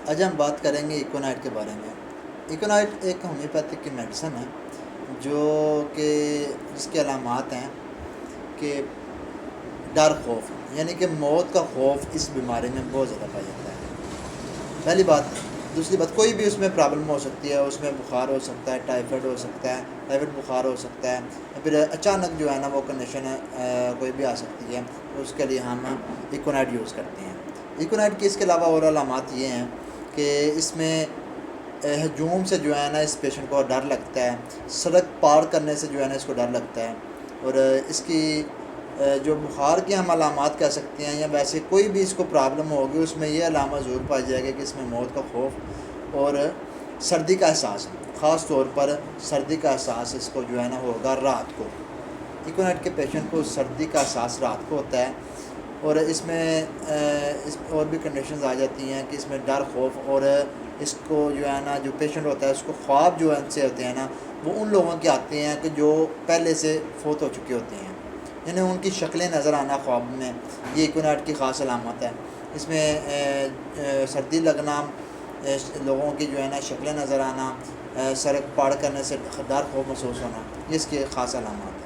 آج ہم بات کریں گے ایکونائٹ کے بارے میں۔ ایکونائٹ ایک ہومیوپیتھک کی میڈیسن ہے جو کہ جس کے علامات ہیں کہ ڈر خوف، یعنی کہ موت کا خوف اس بیماری میں بہت زیادہ پایا جاتا ہے، پہلی بات۔ دوسری بات، کوئی بھی اس میں پرابلم ہو سکتی ہے، اس میں بخار ہو سکتا ہے، ٹائیفائڈ ہو سکتا ہے، ٹائیفائڈ بخار ہو سکتا ہے، یا پھر اچانک جو ہے نا وہ کنڈیشن کوئی بھی آ سکتی ہے، اس کے لیے ہم ایکونائٹ یوز کرتے ہیں۔ ایکونائٹ کی اس کے علاوہ اور علامات یہ ہیں کہ اس میں ہجوم سے جو ہے نا اس پیشنٹ کو ڈر لگتا ہے، سڑک پار کرنے سے جو ہے نا اس کو ڈر لگتا ہے، اور اس کی جو بخار کے ہم علامات کہہ سکتے ہیں، یا ویسے کوئی بھی اس کو پرابلم ہوگی اس میں یہ علامت ضرور پائی جائے گی کہ اس میں موت کا خوف اور سردی کا احساس، خاص طور پر سردی کا احساس اس کو جو ہے نا ہوگا رات کو۔ ایکونائٹ کے پیشنٹ کو سردی کا احساس رات کو ہوتا ہے، اور اس میں اور بھی کنڈیشنز آ جاتی ہیں کہ اس میں ڈر خوف، اور اس کو جو ہے نا جو پیشنٹ ہوتا ہے اس کو خواب جو ان سے ہوتے ہیں نا وہ ان لوگوں کے آتے ہیں کہ جو پہلے سے فوت ہو چکے ہوتے ہیں، یعنی ان کی شکلیں نظر آنا خواب میں، یہ ایکونائٹ کی خاص علامت ہے۔ اس میں سردی لگنا، لوگوں کی جو ہے نا شکلیں نظر آنا، سڑک پار کرنے سے ڈر خوف محسوس ہونا، یہ اس کی خاص علامات ہیں۔